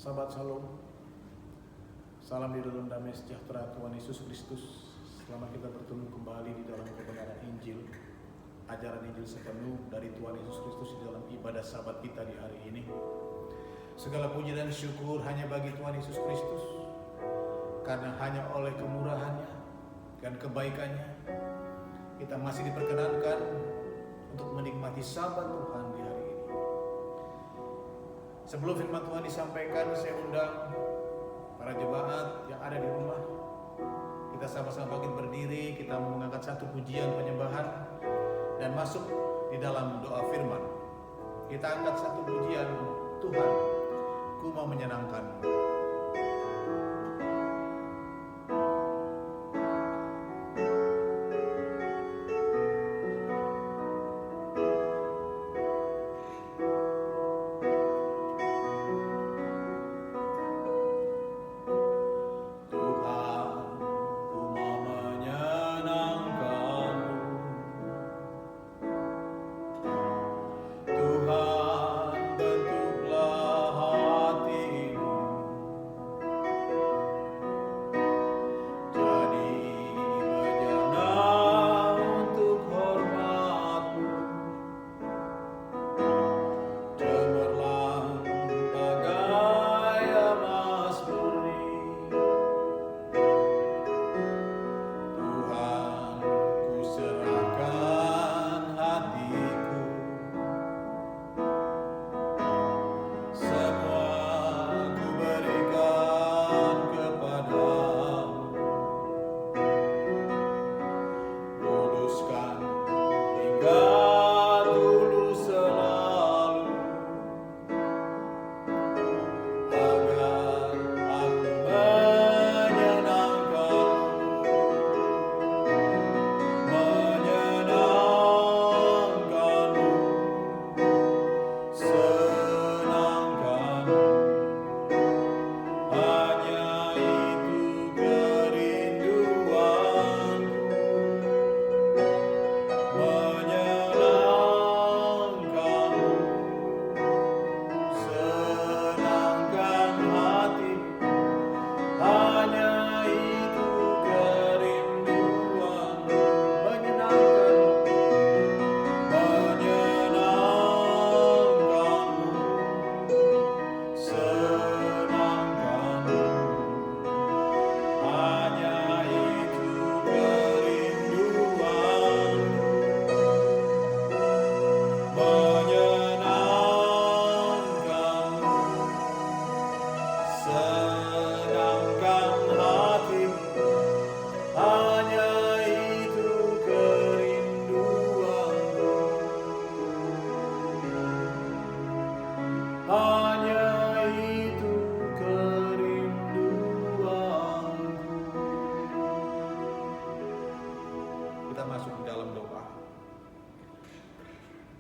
Sahabat Shalom, salam di dalam damai sejahtera Tuhan Yesus Kristus. Selama kita bertemu kembali di dalam kebenaran Injil, ajaran Injil sepenuh dari Tuhan Yesus Kristus di dalam ibadah Sabat kita di hari ini. Segala puji dan syukur hanya bagi Tuhan Yesus Kristus, karena hanya oleh kemurahannya dan kebaikannya kita masih diperkenankan untuk menikmati Sabat Tuhan di hari ini. Sebelum firman Tuhan disampaikan, saya undang para jemaat yang ada di rumah. Kita sama-sama bangkit berdiri, kita mengangkat satu pujian penyembahan dan masuk di dalam doa firman. Kita angkat satu pujian, Tuhan, ku mau menyenangkanmu.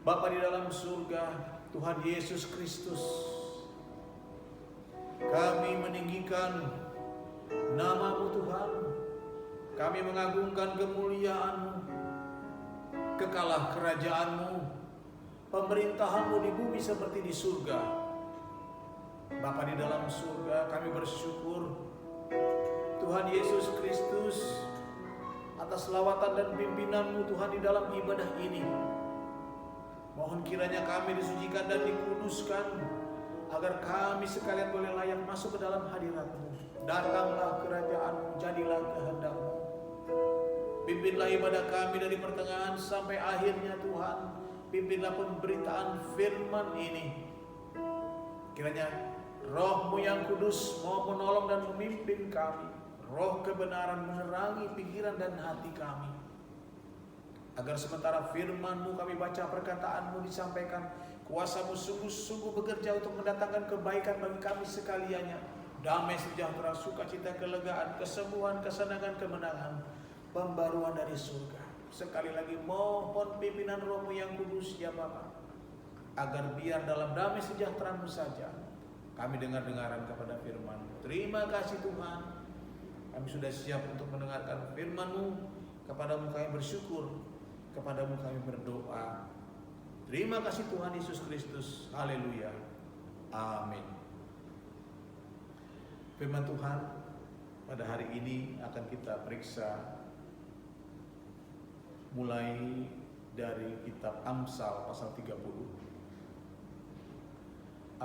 Bapa di dalam surga, Tuhan Yesus Kristus, kami meninggikan nama-Mu Tuhan, kami mengagungkan kemuliaan-Mu, kekalah kerajaan-Mu, pemerintahan-Mu di bumi seperti di surga. Bapa di dalam surga, kami bersyukur Tuhan Yesus Kristus atas lawatan dan pimpinan-Mu Tuhan di dalam ibadah ini. Mohon kiranya kami disucikan dan dikuduskan, agar kami sekalian boleh layak masuk ke dalam hadirat-Mu. Datanglah kerajaan-Mu, jadilah kehendak-Mu. Pimpinlah ibadah kami dari pertengahan sampai akhirnya Tuhan. Pimpinlah pemberitaan firman ini. Kiranya Roh-Mu yang kudus mau menolong dan memimpin kami. Roh kebenaran menerangi pikiran dan hati kami, agar sementara firman-Mu kami baca, perkataan-Mu disampaikan, kuasa-Mu sungguh-sungguh bekerja untuk mendatangkan kebaikan bagi kami sekaliannya. Damai sejahtera, sukacita, kelegaan, kesembuhan, kesenangan, kemenangan, pembaruan dari surga. Sekali lagi mohon pimpinan Roh-Mu yang kudus ya Bapa, agar biar dalam damai sejahtera-Mu saja kami dengar-dengaran kepada firman-Mu. Terima kasih Tuhan, kami sudah siap untuk mendengarkan firman-Mu. Kepadamu kami bersyukur, kepadamu kami berdoa. Terima kasih Tuhan Yesus Kristus. Haleluya. Amin. Firman Tuhan pada hari ini akan kita periksa mulai dari kitab Amsal pasal 30.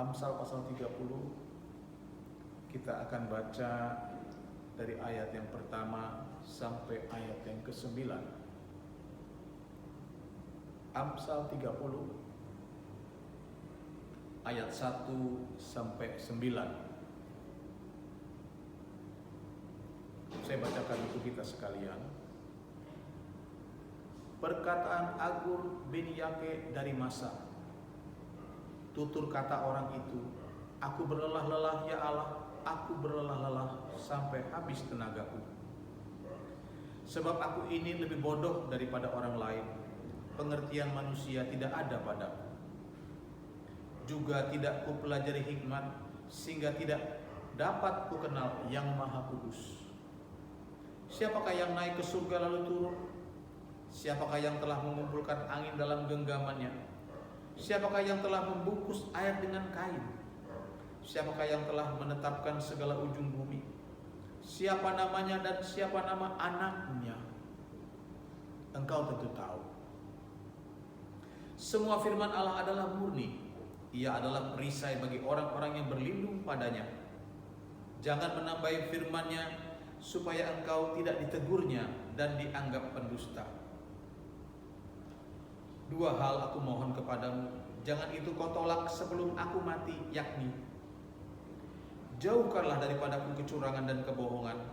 Amsal pasal 30 kita akan baca dari ayat yang pertama sampai ayat yang ke-9. Amsal 30 ayat 1 sampai 9. Saya bacakan untuk kita sekalian. Perkataan Agur bin Yake dari Masa. Tutur kata orang itu, aku berlelah-lelah ya Allah, aku berlelah-lelah sampai habis tenagaku. Sebab aku ini lebih bodoh daripada orang lain. Pengertian manusia tidak ada padaku. Juga tidak kupelajari hikmat, sehingga tidak dapat kukenal yang Maha Kudus. Siapakah yang naik ke surga lalu turun? Siapakah yang telah mengumpulkan angin dalam genggamannya? Siapakah yang telah membungkus air dengan kain? Siapakah yang telah menetapkan segala ujung bumi? Siapa namanya dan siapa nama anaknya? Engkau tentu tahu. Semua firman Allah adalah murni. Ia adalah perisai bagi orang-orang yang berlindung padanya. Jangan menambahi firman-Nya, supaya engkau tidak ditegurnya dan dianggap pendusta. Dua hal aku mohon kepadamu, jangan itu kau tolak sebelum aku mati, yakni jauhkanlah daripadaku kecurangan dan kebohongan.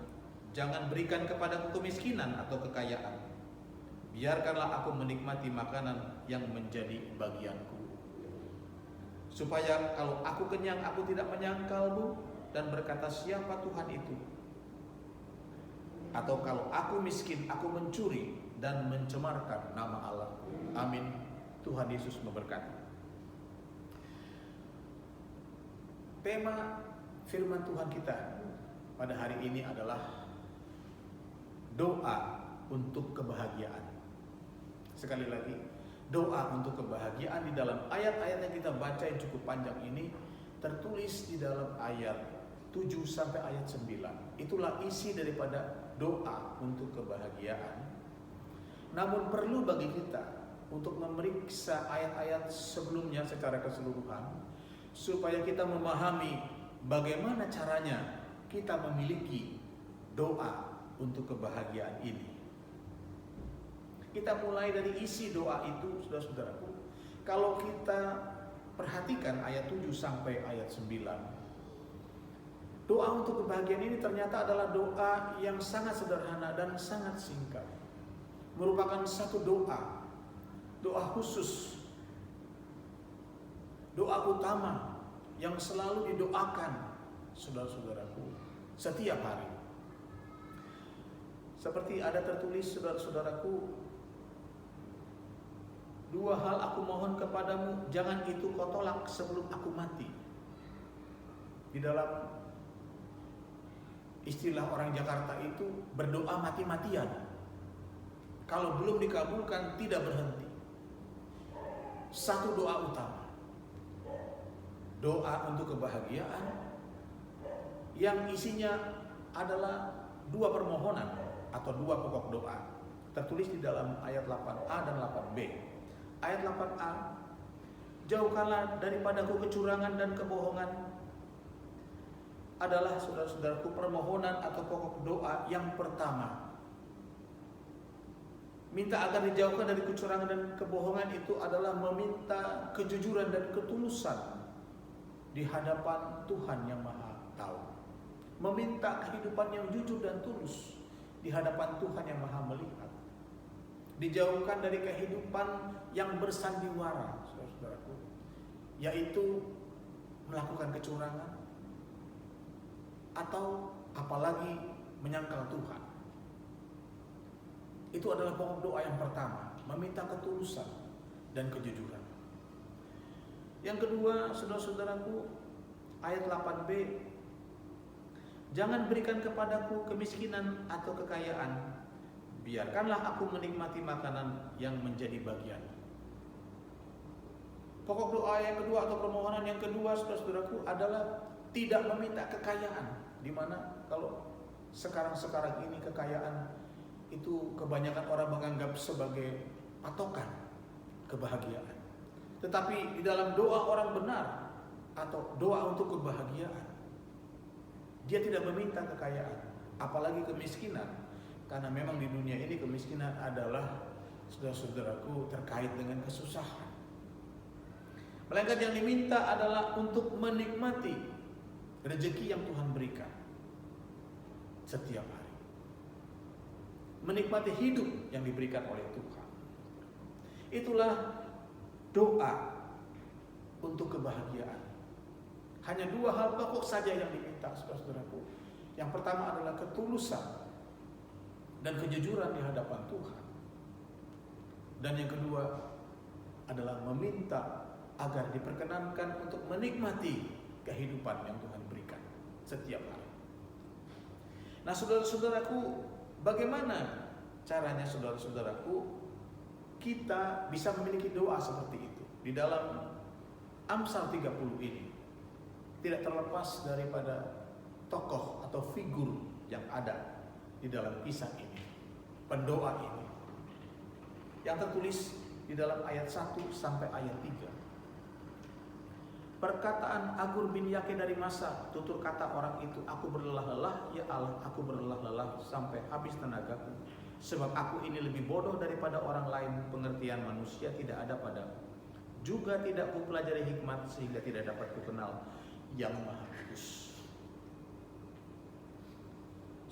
Jangan berikan kepadaku kemiskinan atau kekayaan. Biarkanlah aku menikmati makanan yang menjadi bagianku. Supaya kalau aku kenyang, aku tidak menyangkalmu dan berkata, siapa Tuhan itu? Atau kalau aku miskin, aku mencuri dan mencemarkan nama Allah. Amin. Tuhan Yesus memberkati. Tema firman Tuhan kita pada hari ini adalah doa untuk kebahagiaan. Sekali lagi, doa untuk kebahagiaan di dalam ayat-ayat yang kita baca yang cukup panjang ini tertulis di dalam ayat 7 sampai ayat 9. Itulah isi daripada doa untuk kebahagiaan. Namun perlu bagi kita untuk memeriksa ayat-ayat sebelumnya secara keseluruhan, supaya kita memahami bagaimana caranya kita memiliki doa untuk kebahagiaan ini. Kita mulai dari isi doa itu, saudara-saudaraku. Kalau kita perhatikan ayat 7 sampai ayat 9, doa untuk kebahagiaan ini ternyata adalah doa yang sangat sederhana dan sangat singkat. Merupakan satu doa khusus, doa utama yang selalu didoakan saudara-saudaraku setiap hari. Seperti ada tertulis, saudara-saudaraku, dua hal aku mohon kepadamu, jangan itu kau tolak sebelum aku mati. Di dalam istilah orang Jakarta itu berdoa mati-matian. Kalau belum dikabulkan tidak berhenti. Satu doa utama, doa untuk kebahagiaan yang isinya adalah dua permohonan atau dua pokok doa. Tertulis di dalam ayat 8a dan 8b. Ayat 8a, jauhkanlah daripadaku kecurangan dan kebohongan, adalah saudara-saudaraku permohonan atau pokok doa yang pertama. Minta agar dijauhkan dari kecurangan dan kebohongan itu adalah meminta kejujuran dan ketulusan di hadapan Tuhan yang Maha Tahu. Meminta kehidupan yang jujur dan tulus di hadapan Tuhan yang Maha Melihat. Dijauhkan dari kehidupan yang bersandiwara, saudara-saudaraku, yaitu melakukan kecurangan atau apalagi menyangkal Tuhan. Itu adalah pokok doa yang pertama, meminta ketulusan dan kejujuran. Yang kedua, saudara-saudaraku, ayat 8b, jangan berikan kepadaku kemiskinan atau kekayaan, biarkanlah aku menikmati makanan yang menjadi bagian. Pokok doa yang kedua atau permohonan yang kedua, saudara-saudaraku, adalah tidak meminta kekayaan, di mana kalau sekarang ini kekayaan itu kebanyakan orang menganggap sebagai patokan kebahagiaan. Tetapi di dalam doa orang benar atau doa untuk kebahagiaan, dia tidak meminta kekayaan, apalagi kemiskinan, karena memang di dunia ini kemiskinan adalah, saudara-saudaraku, terkait dengan kesusahan. Melainkan yang diminta adalah untuk menikmati rezeki yang Tuhan berikan setiap hari, menikmati hidup yang diberikan oleh Tuhan. Itulah doa untuk kebahagiaan. Hanya dua hal pokok saja yang diminta, saudara-saudaraku. Yang pertama adalah ketulusan dan kejujuran di hadapan Tuhan. Dan yang kedua adalah meminta agar diperkenankan untuk menikmati kehidupan yang Tuhan berikan setiap hari. Nah, saudara-saudaraku, bagaimana caranya, saudara-saudaraku, kita bisa memiliki doa seperti itu? Di dalam Amsal 30 ini tidak terlepas daripada tokoh atau figur yang ada di dalam kisah ini, pendoa ini, yang tertulis di dalam ayat 1 sampai ayat 3. Perkataan Agur bin Yake dari Masa, tutur kata orang itu, aku berlelah-lelah, ya Allah, aku berlelah-lelah sampai habis tenagaku. Sebab aku ini lebih bodoh daripada orang lain, pengertian manusia tidak ada padaku. Juga tidak kupelajari hikmat, sehingga tidak dapat kukenal yang Maha Kudus.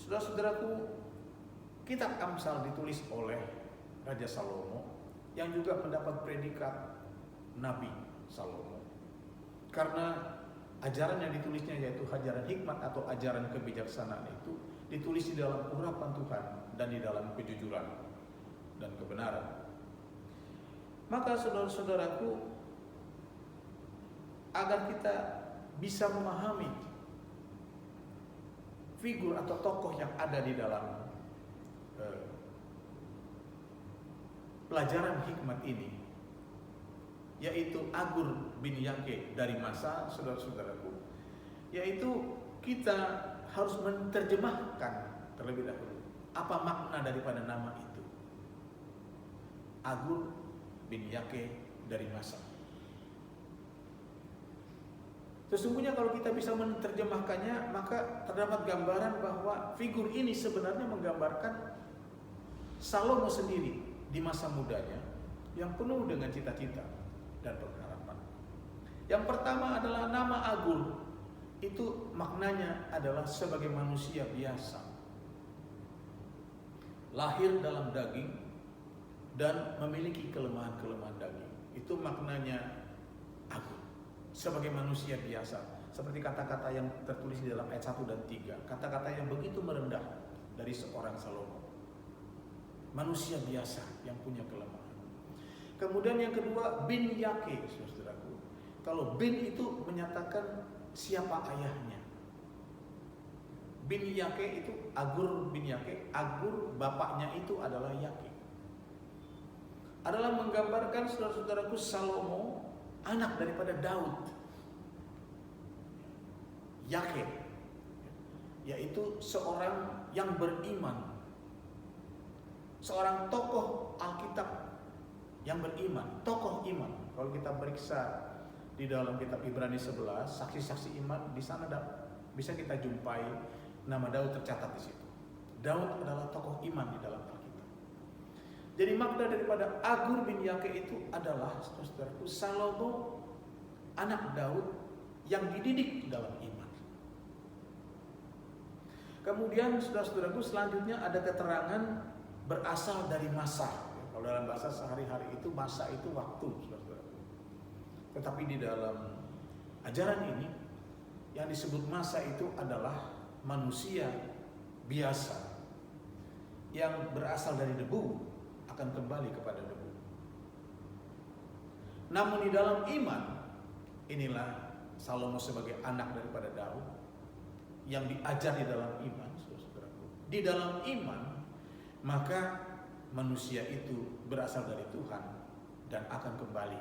Saudara-saudaraku, kitab Amsal ditulis oleh Raja Salomo, yang juga mendapat predikat Nabi Salomo. Karena ajaran yang ditulisnya, yaitu ajaran hikmat atau ajaran kebijaksanaan, itu ditulis di dalam urapan Tuhan dan di dalam kejujuran dan kebenaran. Maka saudara-saudaraku, agar kita bisa memahami figur atau tokoh yang ada di dalam pelajaran hikmat ini, yaitu Agur bin Yake dari Masa, saudara-saudaraku, yaitu kita harus menerjemahkan terlebih dahulu apa makna daripada nama itu, Agur bin Yake dari Masa. Sesungguhnya kalau kita bisa menerjemahkannya, maka terdapat gambaran bahwa figur ini sebenarnya menggambarkan Salomo sendiri di masa mudanya yang penuh dengan cita-cita dan pengharapan. Yang pertama adalah nama Agur, itu maknanya adalah sebagai manusia biasa, lahir dalam daging dan memiliki kelemahan-kelemahan daging. Itu maknanya Agur, sebagai manusia biasa. Seperti kata-kata yang tertulis di dalam ayat 1 dan 3, kata-kata yang begitu merendah dari seorang Salomo. Manusia biasa yang punya kelemahan. Kemudian yang kedua, bin Yake, saudaraku. Kalau bin itu menyatakan siapa ayahnya. Bin Yake itu Agur bin Yake, Agur bapaknya itu adalah Yake. Adalah menggambarkan, saudara-saudaraku, Salomo anak daripada Daud. Yake yaitu seorang yang beriman, seorang tokoh Alkitab yang beriman, tokoh iman. Kalau kita periksa di dalam kitab Ibrani 11, saksi-saksi iman, di sana bisa kita jumpai nama Daud tercatat di situ. Daud adalah tokoh iman di dalam Alkitab. Jadi makna daripada Agur bin Yake itu adalah, saudaraku, Salomo anak Daud yang dididik dalam iman. Kemudian saudara-saudaraku, selanjutnya ada keterangan berasal dari masa. Kalau dalam bahasa sehari-hari itu masa itu waktu, saudara-saudaraku. Tetapi di dalam ajaran ini yang disebut masa itu adalah manusia biasa yang berasal dari debu akan kembali kepada debu. Namun di dalam iman, inilah Salomo sebagai anak daripada Daud yang diajar di dalam iman, saudara-saudaraku. Di dalam iman, maka manusia itu berasal dari Tuhan dan akan kembali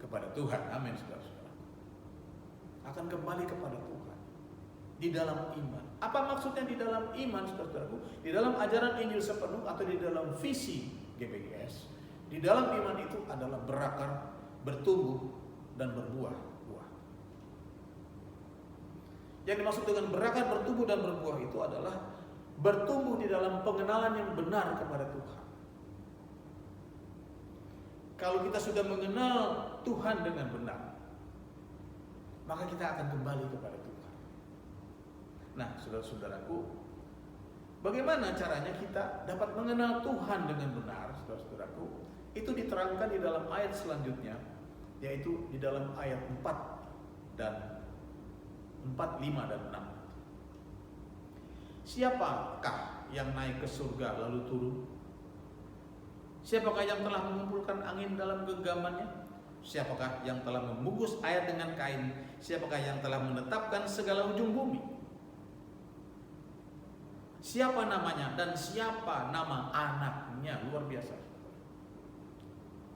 kepada Tuhan. Amin, saudara-saudara. Akan kembali kepada Tuhan. di dalam iman. Apa maksudnya di dalam iman, saudara-saudaraku? Di dalam ajaran Injil sepenuh atau di dalam visi GBGS, di dalam iman itu adalah berakar, bertumbuh, dan berbuah-buah. Yang dimaksud dengan berakar, bertumbuh, dan berbuah itu adalah bertumbuh di dalam pengenalan yang benar kepada Tuhan. Kalau kita sudah mengenal Tuhan dengan benar, maka kita akan kembali kepada Tuhan. Nah, saudara-saudaraku, bagaimana caranya kita dapat mengenal Tuhan dengan benar, saudara-saudaraku? Itu diterangkan di dalam ayat selanjutnya, yaitu di dalam ayat 4 dan 4, 5 dan 6. Siapakah yang naik ke surga lalu turun? Siapakah yang telah mengumpulkan angin dalam genggamannya? Siapakah yang telah membungkus air dengan kain? Siapakah yang telah menetapkan segala ujung bumi? Siapa namanya dan siapa nama anaknya? Luar biasa.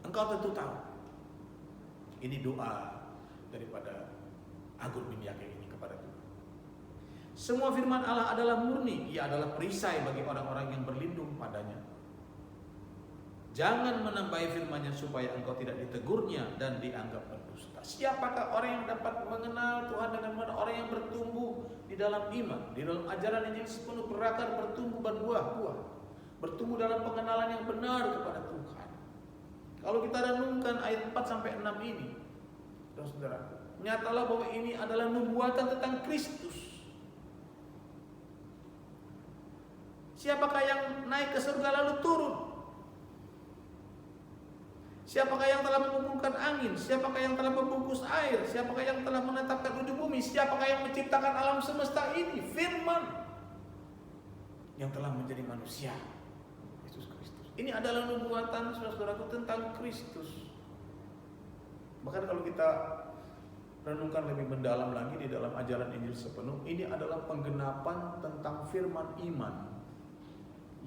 Engkau tentu tahu. Ini doa daripada Agur bin Yakir ini kepada Tuhan. Semua firman Allah adalah murni. Ia adalah perisai bagi orang-orang yang berlindung padanya. Jangan menambahi firman-Nya supaya engkau tidak ditegurnya dan dianggap berdusta. Siapakah orang yang dapat mengenal Tuhan dengan benar? Orang yang bertumbuh di dalam iman, di dalam ajaran Injil sepenuh, berakar, bertumbuh, berbuah-buah, bertumbuh dalam pengenalan yang benar kepada Tuhan. Kalau kita renungkan ayat 4 sampai 6 ini, saudara-saudara, nyatalah bahwa ini adalah nubuatan tentang Kristus. Siapakah yang naik ke surga lalu turun? Siapakah yang telah mengumpulkan angin? Siapakah yang telah membungkus air? Siapakah yang telah menetapkan ujung bumi? Siapakah yang menciptakan alam semesta ini? Firman yang telah menjadi manusia, Yesus Kristus. Ini adalah nubuatan, saudara-saudaraku, tentang Kristus. Bahkan kalau kita renungkan lebih mendalam lagi di dalam ajaran Injil sepenuh, ini adalah penggenapan tentang firman iman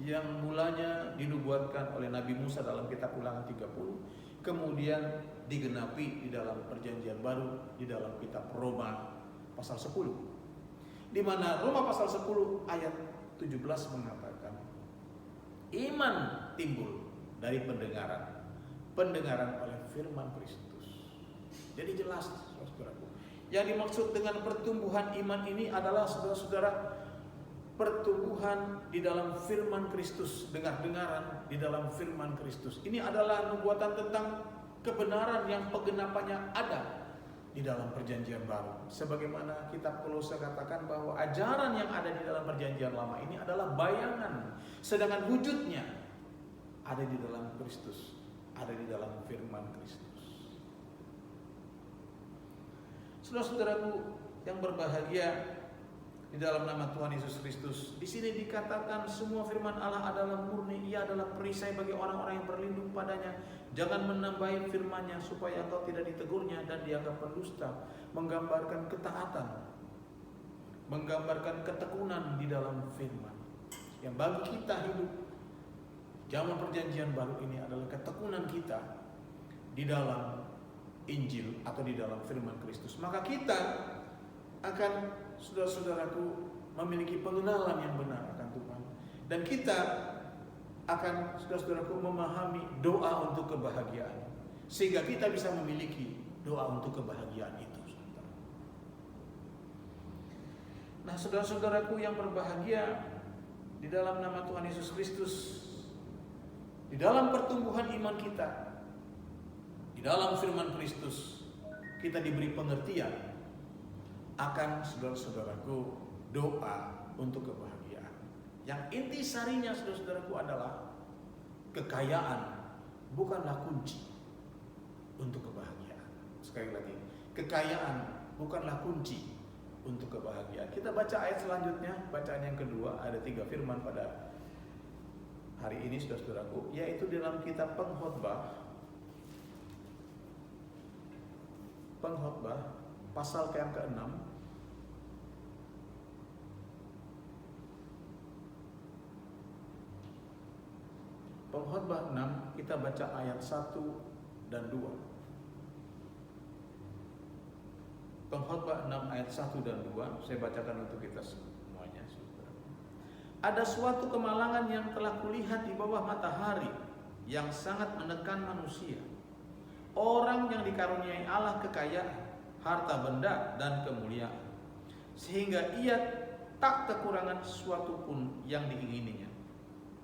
yang mulanya dinubuatkan oleh Nabi Musa dalam kitab Ulangan 30, kemudian digenapi di dalam perjanjian baru di dalam kitab Roma pasal 10, di mana Roma pasal 10 ayat 17 mengatakan iman timbul dari pendengaran oleh firman Kristus. Jadi jelas, saudaraku, yang dimaksud dengan pertumbuhan iman ini adalah, saudara-saudara, pertumbuhan di dalam firman Kristus, dengar-dengaran di dalam firman Kristus. Ini adalah nubuatan tentang kebenaran yang penggenapannya ada di dalam perjanjian baru. Sebagaimana kitab Kolose katakan bahwa ajaran yang ada di dalam perjanjian lama ini adalah bayangan, sedangkan wujudnya ada di dalam Kristus, ada di dalam firman Kristus. Saudara-saudaraku yang berbahagia, di dalam nama Tuhan Yesus Kristus, di sini dikatakan semua firman Allah adalah murni. Ia adalah perisai bagi orang-orang yang berlindung padanya. Jangan menambahi firman-Nya supaya engkau tidak ditegurnya dan dianggap pendusta. Menggambarkan ketaatan, menggambarkan ketekunan di dalam firman. Yang bagi kita hidup zaman perjanjian baru ini adalah ketekunan kita di dalam Injil atau di dalam firman Kristus. Maka kita akan, saudara-saudaraku, memiliki pengenalan yang benar akan Tuhan. Dan kita akan, saudara-saudaraku, memahami doa untuk kebahagiaan. Sehingga kita bisa memiliki doa untuk kebahagiaan itu. Nah, saudara-saudaraku yang berbahagia, di dalam nama Tuhan Yesus Kristus, di dalam pertumbuhan iman kita, di dalam firman Kristus, kita diberi pengertian akan, saudara-saudaraku, doa untuk kebahagiaan. Yang inti sarinya, saudara-saudaraku, adalah kekayaan bukanlah kunci untuk kebahagiaan. Sekali lagi, kekayaan bukanlah kunci untuk kebahagiaan. Kita baca ayat selanjutnya, bacaan yang kedua, ada 3 firman pada hari ini, saudara-saudaraku, yaitu dalam kitab Pengkhotbah pasal yang ke-6, Pengkhotbah 6, kita baca ayat 1 dan 2. Pengkhotbah 6 ayat 1 dan 2, saya bacakan untuk kita semuanya. Ada suatu kemalangan yang telah kulihat di bawah matahari yang sangat menekan manusia. Orang yang dikaruniai Allah kekayaan, harta benda dan kemuliaan, sehingga ia tak kekurangan sesuatu pun yang diingininya.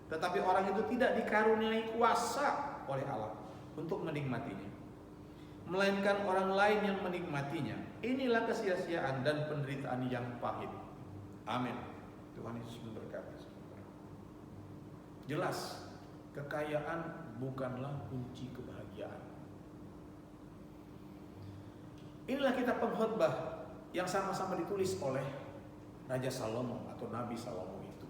Tetapi orang itu tidak dikaruniai kuasa oleh Allah untuk menikmatinya, melainkan orang lain yang menikmatinya. Inilah kesia-siaan dan penderitaan yang pahit. Amin. Tuhan Yesus memberkati. Jelas, kekayaan bukanlah kunci kebahagiaan. Inilah kitab pengkhotbah yang sama-sama ditulis oleh Raja Salomo atau Nabi Salomo itu.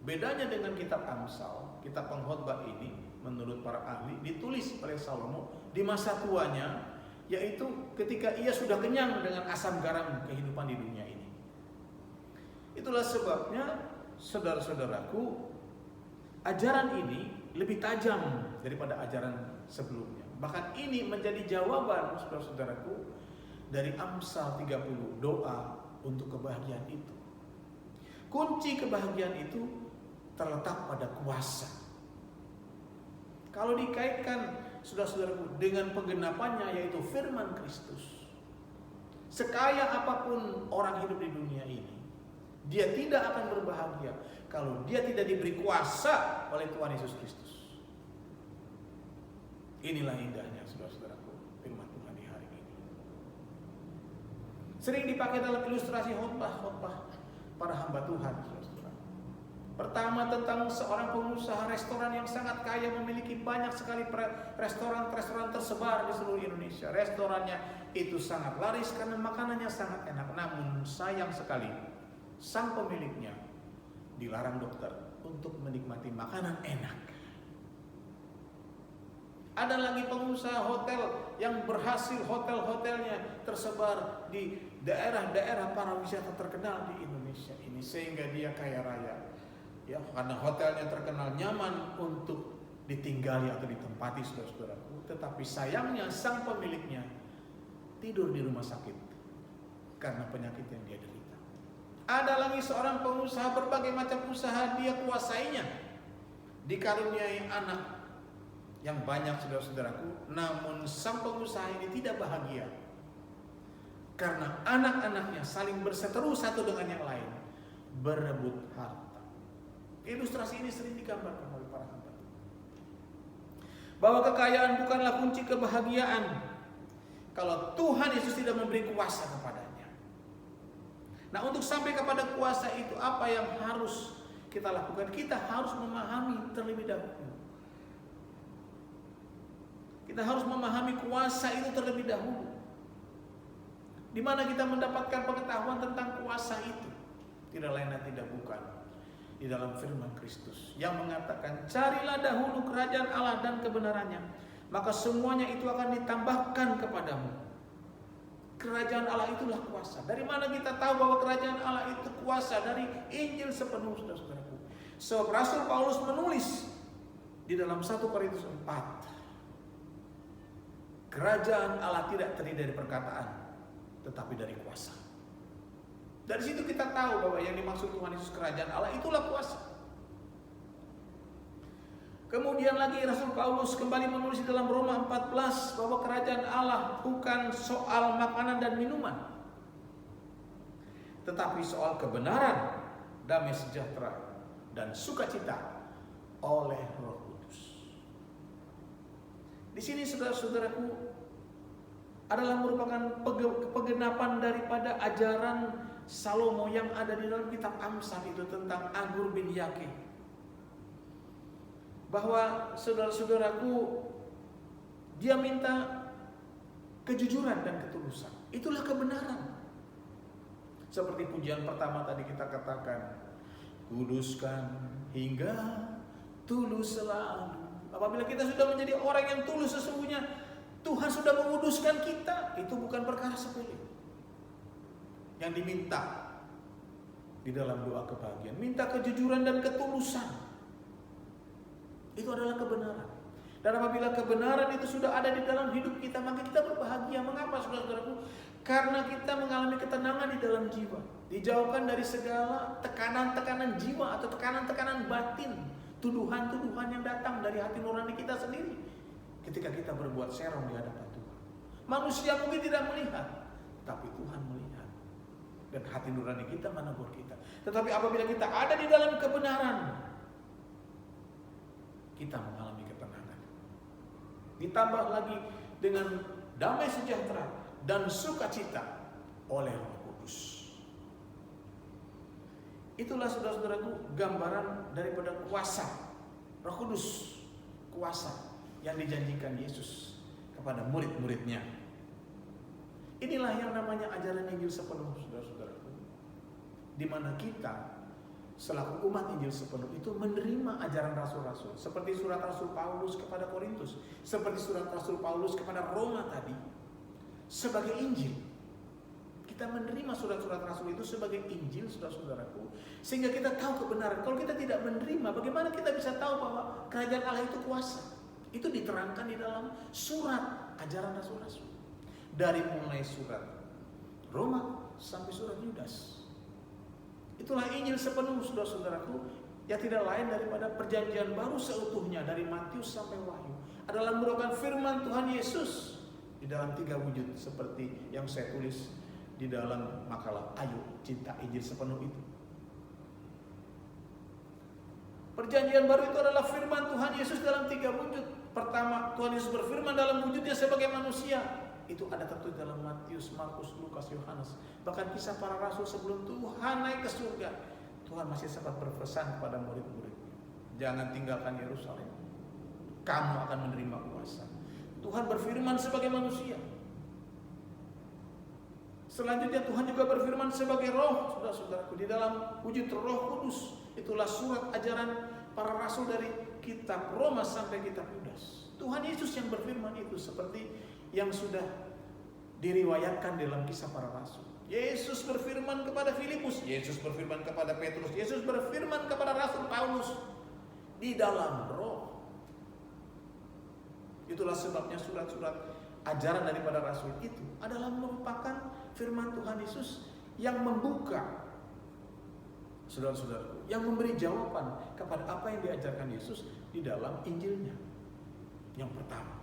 Bedanya dengan kitab Amsal, kitab pengkhotbah ini menurut para ahli ditulis oleh Salomo di masa tuanya, yaitu ketika ia sudah kenyang dengan asam garam kehidupan di dunia ini. Itulah sebabnya, saudara-saudaraku, ajaran ini lebih tajam daripada ajaran sebelumnya. Bahkan ini menjadi jawaban, saudara-saudaraku, dari Amsal 30, doa untuk kebahagiaan itu. Kunci kebahagiaan itu terletak pada kuasa. Kalau dikaitkan, saudara-saudaraku, dengan penggenapannya, yaitu firman Kristus, sekaya apapun orang hidup di dunia ini, dia tidak akan berbahagia kalau dia tidak diberi kuasa oleh Tuhan Yesus Kristus. Inilah indahnya, saudara-saudaraku, firman Tuhan di hari ini. Sering dipakai dalam ilustrasi khotbah para hamba Tuhan, saudara-saudara. Pertama, tentang seorang pengusaha restoran yang sangat kaya, memiliki banyak sekali restoran tersebar di seluruh Indonesia. Restorannya itu sangat laris karena makanannya sangat enak. Namun sayang sekali, sang pemiliknya dilarang dokter untuk menikmati makanan enak. Ada lagi pengusaha hotel yang berhasil hotel-hotelnya tersebar di daerah-daerah para wisata terkenal di Indonesia ini, sehingga dia kaya raya. Ya, karena hotelnya terkenal nyaman untuk ditinggali atau ditempati, saudara-saudaraku. Tetapi sayangnya sang pemiliknya tidur di rumah sakit karena penyakit yang dia derita. Ada lagi seorang pengusaha, berbagai macam usaha dia kuasainya, dikaruniai anak yang banyak, saudara-saudaraku. Namun sang pengusaha ini tidak bahagia karena anak-anaknya saling berseteru satu dengan yang lain, berebut harta. Ilustrasi ini sering digambarkan oleh para hamba, bahwa kekayaan bukanlah kunci kebahagiaan kalau Tuhan Yesus tidak memberi kuasa kepadanya. Nah, untuk sampai kepada kuasa itu, apa yang harus kita lakukan? Kita harus memahami terlebih dahulu. Kita harus memahami kuasa itu terlebih dahulu. Di mana kita mendapatkan pengetahuan tentang kuasa itu? Tidak lain dan tidak bukan di dalam firman Kristus yang mengatakan, carilah dahulu kerajaan Allah dan kebenarannya, maka semuanya itu akan ditambahkan kepadamu. Kerajaan Allah itulah kuasa. Dari mana kita tahu bahwa kerajaan Allah itu kuasa? Dari Injil sepenuh, saudara-saudaraku. So, Rasul Paulus menulis di dalam 1 Korintus 4, kerajaan Allah tidak terdiri dari perkataan, tetapi dari kuasa. Dari situ kita tahu bahwa yang dimaksud Tuhan Yesus kerajaan Allah itulah kuasa. Kemudian lagi Rasul Paulus kembali menulis di dalam Roma 14 bahwa kerajaan Allah bukan soal makanan dan minuman, tetapi soal kebenaran, damai sejahtera, dan sukacita oleh Roh Kudus. Di sini, saudara-saudaraku, adalah merupakan penggenapan daripada ajaran Salomo yang ada di dalam kitab Amsal itu tentang Agur bin Yake. Bahwa saudara-saudaraku, dia minta kejujuran dan ketulusan. Itulah kebenaran. Seperti pujian pertama tadi kita katakan, kuduskan hingga tulus selalu. Apabila kita sudah menjadi orang yang tulus sesungguhnya, Tuhan sudah menguduskan kita. Itu bukan perkara sepele. Yang diminta di dalam doa kebahagiaan, minta kejujuran dan ketulusan. Itu adalah kebenaran. Dan apabila kebenaran itu sudah ada di dalam hidup kita, maka kita berbahagia. Mengapa, saudara-saudaraku? Karena kita mengalami ketenangan di dalam jiwa, dijauhkan dari segala tekanan-tekanan jiwa atau tekanan-tekanan batin, tuduhan-tuduhan yang datang dari hati nurani kita sendiri ketika kita berbuat serong di hadapan Tuhan. Manusia mungkin tidak melihat, tapi Tuhan melihat. Dan hati nurani kita menegur kita. Tetapi apabila kita ada di dalam kebenaran, kita mengalami ketenangan. Ditambah lagi dengan damai sejahtera dan sukacita oleh Roh Kudus. Itulah saudara-saudaraku gambaran daripada kuasa Roh Kudus, kuasa yang dijanjikan Yesus kepada murid-muridnya. Inilah yang namanya ajaran Injil sepenuh, saudara-saudaraku, di mana kita selaku umat Injil sepenuh itu menerima ajaran rasul-rasul, seperti surat Rasul Paulus kepada Korintus, seperti surat Rasul Paulus kepada Roma tadi, sebagai Injil. Kita menerima surat-surat Rasul itu sebagai Injil, saudara-saudaraku, sehingga kita tahu kebenaran. Kalau kita tidak menerima, bagaimana kita bisa tahu bahwa kerajaan Allah itu kuasa? Itu diterangkan di dalam surat ajaran rasul-rasul, dari mulai surat Roma sampai surat Yudas. Itulah Injil sepenuh, saudara-saudaraku, yang tidak lain daripada perjanjian baru seutuhnya dari Matius sampai Wahyu adalah merupakan firman Tuhan Yesus di dalam 3 wujud seperti yang saya tulis di dalam makalah Ayo Cinta Injil Sepenuh itu. Perjanjian baru itu adalah firman Tuhan Yesus dalam 3 wujud. Pertama, Tuhan Yesus berfirman dalam wujudnya sebagai manusia. Itu ada tertulis dalam Matius, Markus, Lukas, Yohanes. Bahkan kisah para rasul sebelum Tuhan naik ke surga, Tuhan masih sempat berpesan kepada murid-muridnya, jangan tinggalkan Yerusalem, kamu akan menerima kuasa. Tuhan berfirman sebagai manusia. Selanjutnya Tuhan juga berfirman sebagai roh, saudara-saudaraku, di dalam wujud Roh Kudus. Itulah surat ajaran para rasul dari kitab Roma sampai kitab Yudas. Tuhan Yesus yang berfirman itu, seperti yang sudah diriwayatkan dalam kisah para rasul. Yesus berfirman kepada Filipus, Yesus berfirman kepada Petrus, Yesus berfirman kepada Rasul Paulus di dalam roh. Itulah sebabnya surat-surat ajaran daripada rasul itu adalah merupakan firman Tuhan Yesus yang membuka, saudara-saudaraku, yang memberi jawaban kepada apa yang diajarkan Yesus di dalam Injilnya. Yang pertama,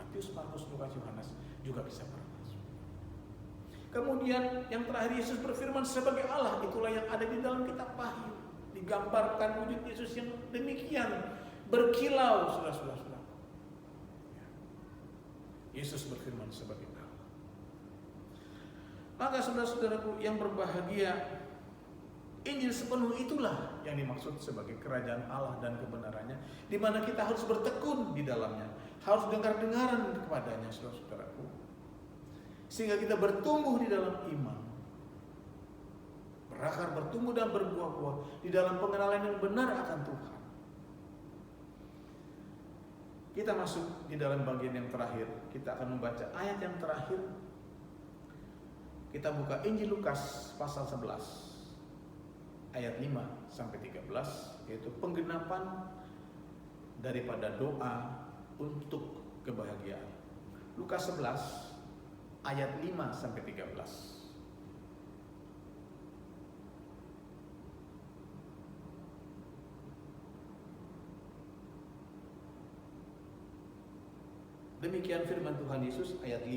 Matius, Markus, Lukas, Yohanes, juga kisah para rasul. Kemudian yang terakhir Yesus berfirman sebagai Allah, itulah yang ada di dalam kitab Wahyu. Digambarkan wujud Yesus yang demikian berkilau, saudara-saudara. Yesus berfirman sebagai Allah. Maka saudara-saudaraku yang berbahagia, Injil sepenuh itulah yang dimaksud sebagai kerajaan Allah dan kebenarannya, di mana kita harus bertekun di dalamnya, harus dengar-dengaran kepadanya, saudara-saudaraku, sehingga kita bertumbuh di dalam iman, berakar, bertumbuh dan berbuah-buah di dalam pengenalan yang benar akan Tuhan. Kita masuk di dalam bagian yang terakhir. Kita akan membaca ayat yang terakhir. Kita buka Injil Lukas pasal 11 ayat 5 sampai 13, yaitu penggenapan daripada doa untuk kebahagiaan. Lukas 11 ayat 5 sampai 13. Demikian firman Tuhan Yesus ayat 5.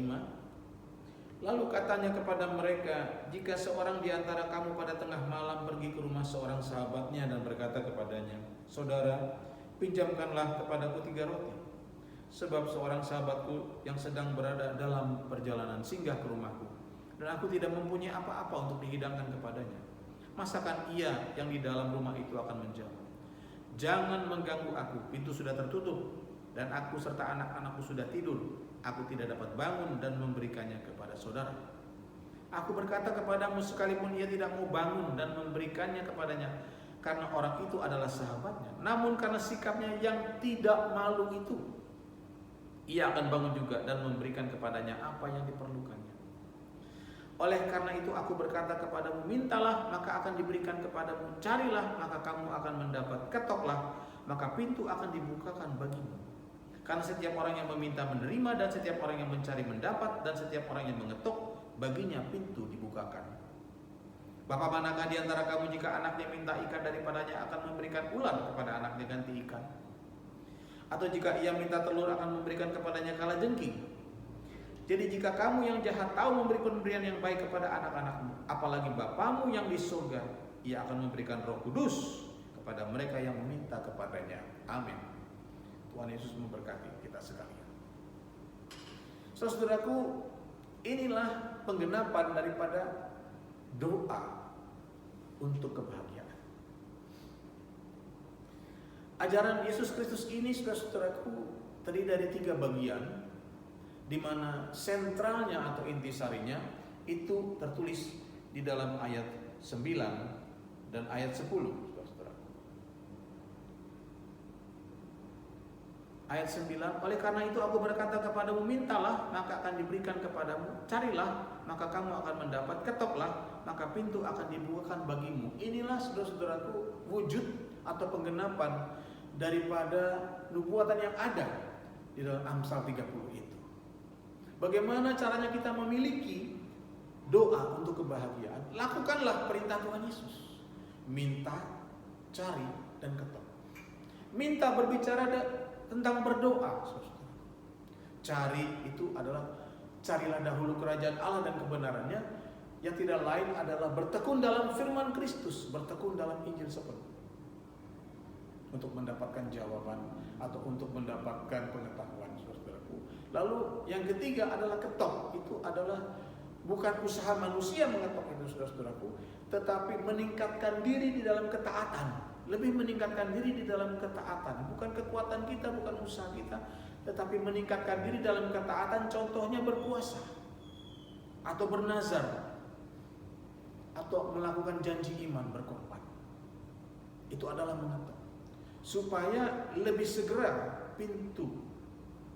Lalu katanya kepada mereka, jika seorang di antara kamu pada tengah malam pergi ke rumah seorang sahabatnya dan berkata kepadanya, saudara, pinjamkanlah kepadaku 3 roti, sebab seorang sahabatku yang sedang berada dalam perjalanan singgah ke rumahku, dan aku tidak mempunyai apa-apa untuk dihidangkan kepadanya. Masakan ia yang di dalam rumah itu akan menjawab, jangan mengganggu aku, pintu sudah tertutup, dan aku serta anak-anakku sudah tidur. Aku tidak dapat bangun dan memberikannya kepada saudara. Aku berkata kepadamu, sekalipun ia tidak mau bangun dan memberikannya kepadanya, karena orang itu adalah sahabatnya, namun karena sikapnya yang tidak malu itu, ia akan bangun juga dan memberikan kepadanya apa yang diperlukannya. Oleh karena itu aku berkata kepadamu, mintalah maka akan diberikan kepadamu, carilah maka kamu akan mendapat, ketoklah maka pintu akan dibukakan bagimu. Karena setiap orang yang meminta menerima, dan setiap orang yang mencari mendapat, dan setiap orang yang mengetuk baginya pintu dibukakan. Bapa manakah di antara kamu jika anaknya minta ikan daripadanya akan memberikan ular kepada anaknya ganti ikan? Atau jika ia minta telur akan memberikan kepadanya kalajengking? Jadi jika kamu yang jahat tahu memberi pemberian yang baik kepada anak-anakmu, apalagi Bapamu yang di surga, ia akan memberikan Roh Kudus kepada mereka yang meminta kepadanya. Amin. Tuhan Yesus memberkati kita sekalian. Saudaraku, inilah penggenapan daripada doa untuk kebahagiaan. Ajaran Yesus Kristus ini, saudaraku, terdiri dari 3 bagian, di mana sentralnya atau intisarinya itu tertulis di dalam ayat 9 dan ayat 10, saudara-saudaraku. Ayat 9, oleh karena itu aku berkata kepadamu, mintalah maka akan diberikan kepadamu, carilah maka kamu akan mendapat, ketoklah maka pintu akan dibukakan bagimu. Inilah saudara-saudaraku wujud atau penggenapan daripada nubuatan yang ada di dalam Amsal 30 itu. Bagaimana caranya kita memiliki doa untuk kebahagiaan? Lakukanlah perintah Tuhan Yesus. Minta, cari, dan ketok. Minta berbicara tentang berdoa. Cari itu adalah carilah dahulu kerajaan Allah dan kebenarannya, yang tidak lain adalah bertekun dalam firman Kristus, bertekun dalam Injil sepenuhnya, untuk mendapatkan jawaban atau untuk mendapatkan pengetahuan, saudaraku. Lalu yang ketiga adalah ketok. Itu adalah bukan usaha manusia mengetok itu, saudaraku, tetapi meningkatkan diri di dalam ketaatan. Lebih meningkatkan diri di dalam ketaatan. Bukan kekuatan kita, bukan usaha kita, tetapi meningkatkan diri dalam ketaatan. Contohnya berpuasa atau bernazar atau melakukan janji iman, berkorban. Itu adalah mengetok, supaya lebih segera pintu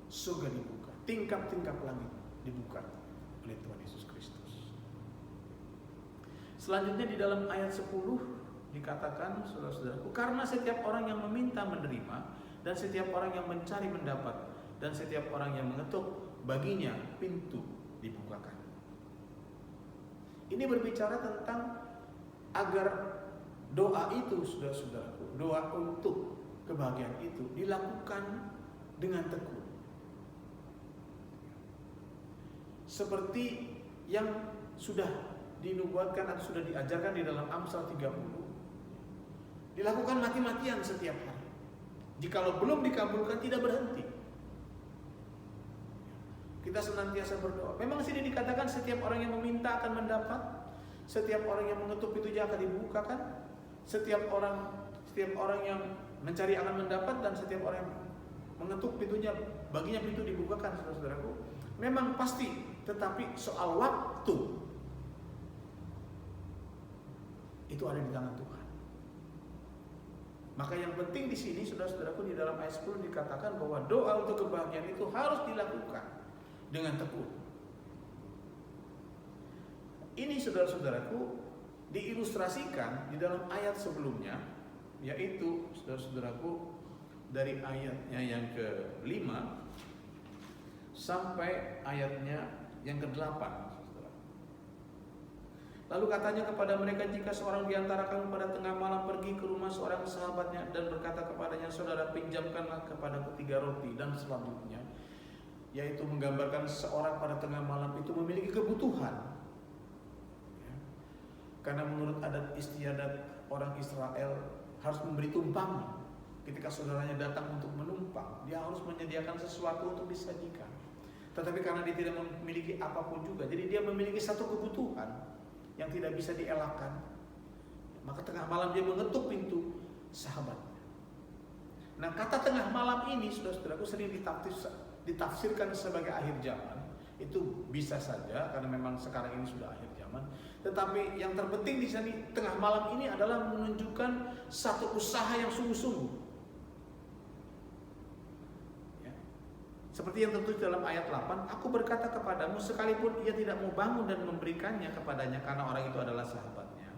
surga dibuka, tingkap-tingkap langit dibuka oleh Tuhan Yesus Kristus. Selanjutnya di dalam ayat 10 dikatakan, saudara-saudaraku, karena setiap orang yang meminta menerima, dan setiap orang yang mencari mendapat, dan setiap orang yang mengetuk, baginya pintu dibukakan. Ini berbicara tentang agar doa itu, saudara-saudaraku, doa untuk kebahagiaan itu dilakukan dengan tekun. Seperti yang sudah dinubuatkan atau sudah diajarkan di dalam Amsal 30. Dilakukan mati-matian setiap hari. Jikalau belum dikabulkan, tidak berhenti. Kita senantiasa berdoa. Memang sini dikatakan setiap orang yang meminta akan mendapat, setiap orang yang mengetuk pintunya akan dibukakan, setiap orang yang mencari akan mendapat, dan setiap orang yang mengetuk pintunya baginya pintu dibukakan, saudara-saudaraku. Memang pasti, tetapi soal waktu itu ada di tangan Tuhan. Maka yang penting di sini, saudara-saudaraku, di dalam ayat 10 dikatakan bahwa doa untuk kebahagiaan itu harus dilakukan dengan tekun. Ini, saudara-saudaraku, diilustrasikan di dalam ayat sebelumnya, yaitu, saudara-saudaraku, dari ayatnya yang ke-5 sampai ayatnya yang ke-8. Lalu katanya kepada mereka, jika seorang di antara kamu pada tengah malam pergi ke rumah seorang sahabatnya dan berkata kepadanya, saudara, pinjamkanlah kepadaku 3 roti, dan selanjutnya, yaitu menggambarkan seorang pada tengah malam itu memiliki kebutuhan. Karena menurut adat istiadat orang Israel harus memberi tumpang. Ketika saudaranya datang untuk menumpang, dia harus menyediakan sesuatu untuk disajikan. Tetapi karena dia tidak memiliki apapun juga, jadi dia memiliki satu kebutuhan yang tidak bisa dielakkan. Maka tengah malam dia mengetuk pintu sahabatnya. Nah, kata tengah malam ini, saudara-saudaraku, sering ditafsirkan sebagai akhir zaman. Itu bisa saja karena memang sekarang ini sudah akhir zaman. Tetapi yang terpenting di sini tengah malam ini adalah menunjukkan satu usaha yang sungguh-sungguh. Seperti yang tertulis dalam ayat 8, aku berkata kepadamu, sekalipun ia tidak mau bangun dan memberikannya kepadanya karena orang itu adalah sahabatnya,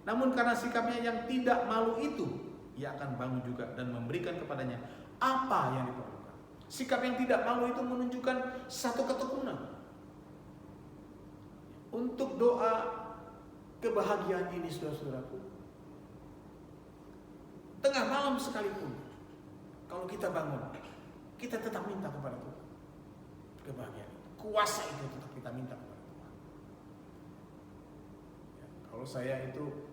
namun karena sikapnya yang tidak malu itu, ia akan bangun juga dan memberikan kepadanya apa yang diperlukan. Sikap yang tidak malu itu menunjukkan satu ketekunan. untuk doa kebahagiaan ini, saudara-saudaraku, tengah malam sekalipun, kalau kita bangun, kita tetap minta kepada Tuhan kebahagiaan. Kuasa itu tetap kita minta kepada Tuhan. Ya, kalau saya itu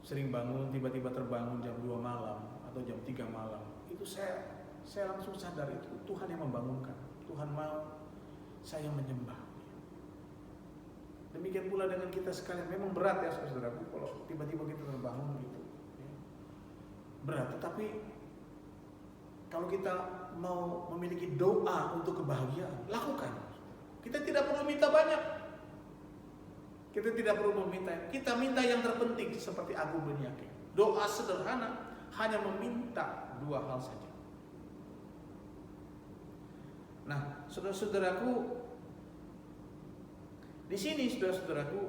sering bangun, tiba-tiba terbangun jam 2 malam atau jam 3 malam, itu saya langsung sadar itu Tuhan yang membangunkan. Tuhan mau saya menyembah. Demikian pula dengan kita sekalian. Memang berat ya saudaraku kalau tiba-tiba kita terbangun gitu. Berat, tetapi kalau kita mau memiliki doa untuk kebahagiaan, lakukan. Kita tidak perlu minta banyak. Kita tidak perlu meminta. Kita minta yang terpenting seperti Agung bin Yakin. Doa sederhana hanya meminta 2 hal saja. Nah, saudara-saudaraku, di sini saudara-saudaraku,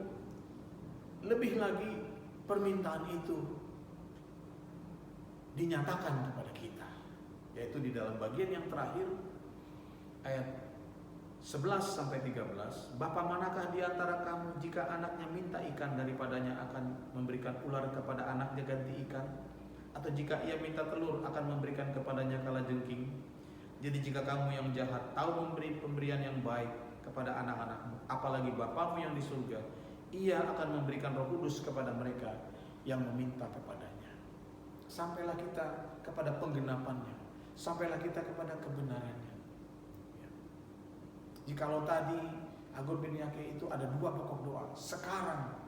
lebih lagi permintaan itu dinyatakan kepada kita, yaitu di dalam bagian yang terakhir ayat 11-13. Bapa manakah di antara kamu jika anaknya minta ikan daripadanya akan memberikan ular kepada anaknya ganti ikan? Atau jika ia minta telur akan memberikan kepadanya kalajengking? Jadi jika kamu yang jahat tahu memberi pemberian yang baik kepada anak-anakmu, apalagi Bapamu yang di surga, ia akan memberikan Roh Kudus kepada mereka yang meminta kepadanya. Sampailah kita kepada penggenapannya, sampailah kita kepada kebenarannya. Jikalau tadi Agung bin Yakin itu ada 2 pokok doa, sekarang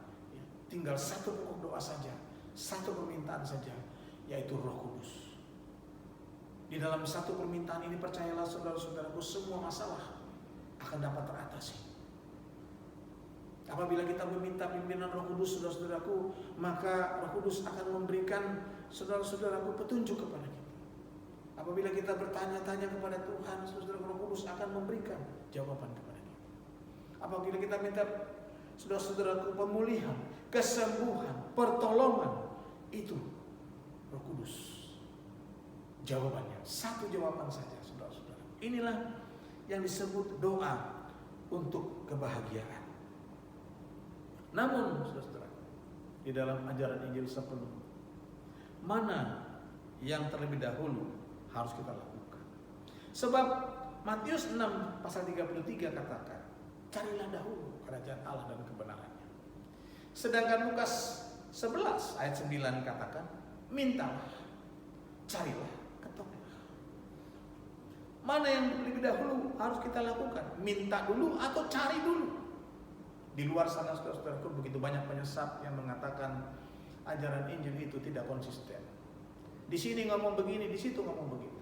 tinggal 1 pokok doa saja, 1 permintaan saja, yaitu Roh Kudus. Di dalam 1 permintaan ini, percayalah saudara-saudaraku, semua masalah akan dapat teratasi. Apabila kita meminta pimpinan Roh Kudus, saudara-saudaraku, maka Roh Kudus akan memberikan saudara-saudaraku petunjuk kepada kita. Apabila kita bertanya-tanya kepada Tuhan, saudara, Roh Kudus akan memberikan jawaban kepada kita. Apabila kita minta saudara-saudaraku pemulihan, kesembuhan, pertolongan, itu Roh Kudus jawabannya. 1 jawaban saja, saudara-saudara. Inilah yang disebut doa untuk kebahagiaan. Namun, saudara, di dalam ajaran Injil sebelum, mana yang terlebih dahulu harus kita lakukan? Sebab Matius 6 pasal 33 katakan, carilah dahulu kerajaan Allah dan kebenarannya. Sedangkan Lukas 11 ayat 9 katakan, mintalah, carilah, ketoklah. Mana yang lebih dahulu harus kita lakukan? Minta dulu atau cari dulu? Di luar sana, saudara-saudaraku, begitu banyak penyesat yang mengatakan ajaran Injil itu tidak konsisten. Di sini ngomong begini, di situ ngomong begitu.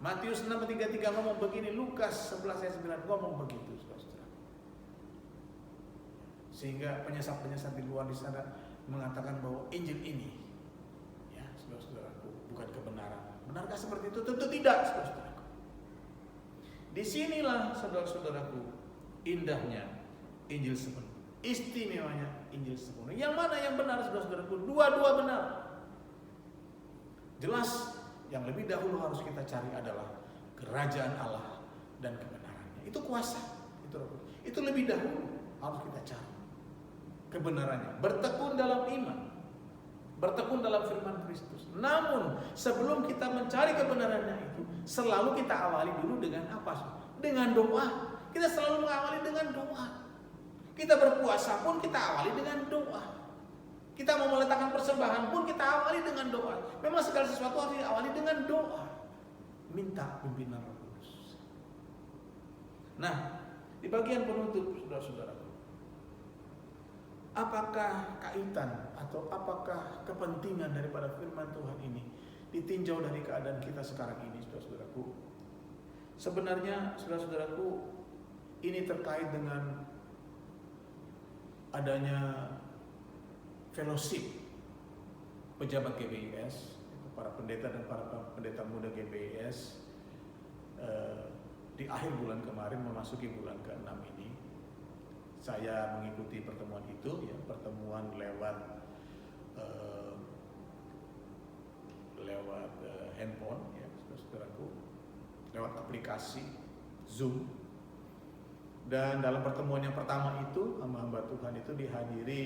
Matius 6:33 ngomong begini, Lukas 11 ayat 9 ngomong begitu, saudara-saudara. Sehingga penyesat-penyesat di luar di sana mengatakan bahwa Injil ini, ya saudara-saudaraku, bukan kebenaran. Benarkah seperti itu? Tentu tidak, saudara-saudaraku. Disinilah, saudara-saudaraku, indahnya Injil sepenuhnya, istimewanya Injil sepenuhnya. Yang mana yang benar, saudara-saudaraku? Dua-dua benar. Jelas, yang lebih dahulu harus kita cari adalah kerajaan Allah dan kebenarannya. Itu kuasa, itu lebih dahulu harus kita cari kebenarannya. Bertekun dalam iman, bertekun dalam firman Kristus. Namun sebelum kita mencari kebenarannya itu, selalu kita awali dulu dengan apa? Dengan doa. Kita selalu mengawali dengan doa. Kita berpuasa pun kita awali dengan doa. Kita mau meletakkan persembahan pun kita awali dengan doa. Memang segala sesuatu harus diawali dengan doa. Minta pimpinan Roh Kudus. Nah, di bagian penutup, saudara-saudaraku, apakah kaitan atau apakah kepentingan daripada firman Tuhan ini ditinjau dari keadaan kita sekarang ini, saudara-saudaraku? Sebenarnya, saudara-saudaraku, ini terkait dengan adanya fellowship pejabat GBIS, para pendeta dan para pendeta muda GBIS di akhir bulan kemarin memasuki bulan ke-6 ini. Saya mengikuti pertemuan itu, ya, pertemuan lewat handphone, ya, saudaraku, lewat aplikasi Zoom. Dan dalam pertemuan yang pertama itu, hamba-hamba Tuhan itu dihadiri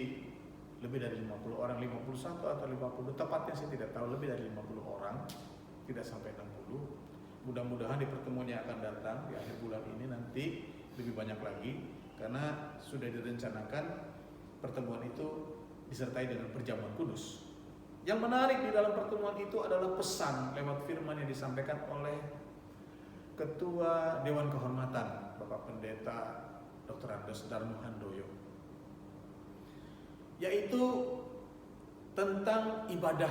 lebih dari 50 orang, 51 atau 50, tepatnya saya tidak tahu, lebih dari 50 orang, tidak sampai 60. Mudah-mudahan di pertemuan yang akan datang di akhir bulan ini nanti lebih banyak lagi, karena sudah direncanakan pertemuan itu disertai dengan perjamuan kudus. Yang menarik di dalam pertemuan itu adalah pesan lewat firman yang disampaikan oleh Ketua Dewan Kehormatan Bapak Pendeta Dr. Andes Darmo Handoyo, yaitu tentang ibadah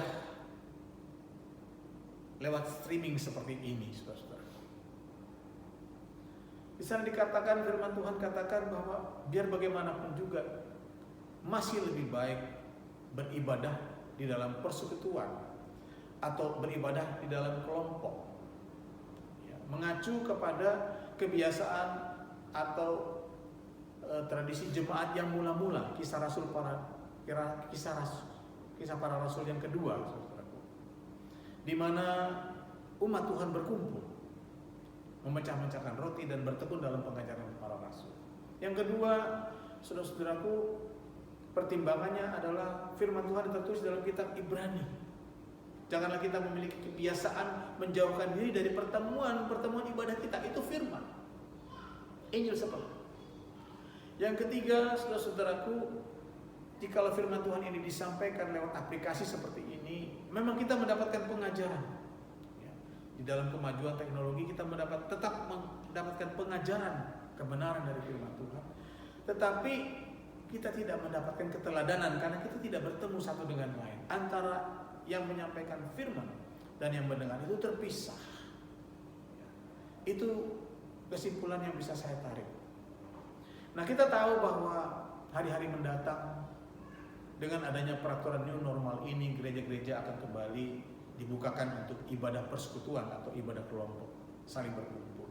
lewat streaming seperti ini, saudara-saudara. Di sana dikatakan, firman Tuhan katakan bahwa biar bagaimanapun juga masih lebih baik beribadah di dalam persekutuan atau beribadah di dalam kelompok, ya, mengacu kepada kebiasaan atau tradisi jemaat yang mula-mula, kisah para rasul yang kedua, saudaraku, di mana umat Tuhan berkumpul, memecah-mecahkan roti dan bertekun dalam pengajaran para rasul. Yang kedua, saudara-saudaraku, pertimbangannya adalah firman Tuhan yang tertulis dalam kitab Ibrani. Janganlah kita memiliki kebiasaan menjauhkan diri dari pertemuan ibadah kita. Itu firman Injil sepenuhnya. Yang ketiga, saudara-saudaraku, jikalau firman Tuhan ini disampaikan lewat aplikasi seperti ini, memang kita mendapatkan pengajaran. Ya, di dalam kemajuan teknologi kita tetap mendapatkan pengajaran kebenaran dari firman Tuhan. Tetapi kita tidak mendapatkan keteladanan karena kita tidak bertemu satu dengan lain. Antara yang menyampaikan firman dan yang mendengar itu terpisah. Ya, itu kesimpulan yang bisa saya tarik. Nah, kita tahu bahwa hari-hari mendatang dengan adanya peraturan new normal ini, gereja-gereja akan kembali dibukakan untuk ibadah persekutuan atau ibadah kelompok, saling berkumpul.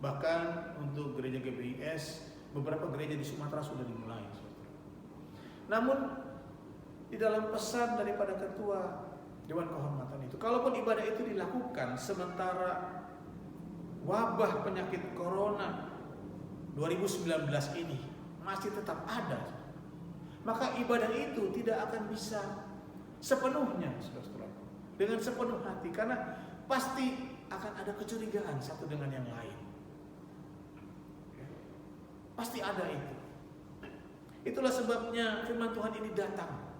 Bahkan untuk gereja GBIS, beberapa gereja di Sumatera sudah dimulai. Namun di dalam pesan daripada Ketua Dewan Kehormatan itu, kalaupun ibadah itu dilakukan sementara wabah penyakit corona 2019 ini masih tetap ada, maka ibadah itu tidak akan bisa sepenuhnya, saudara-saudara, dengan sepenuh hati, karena pasti akan ada kecurigaan satu dengan yang lain. Pasti ada itu. Itulah sebabnya firman Tuhan ini datang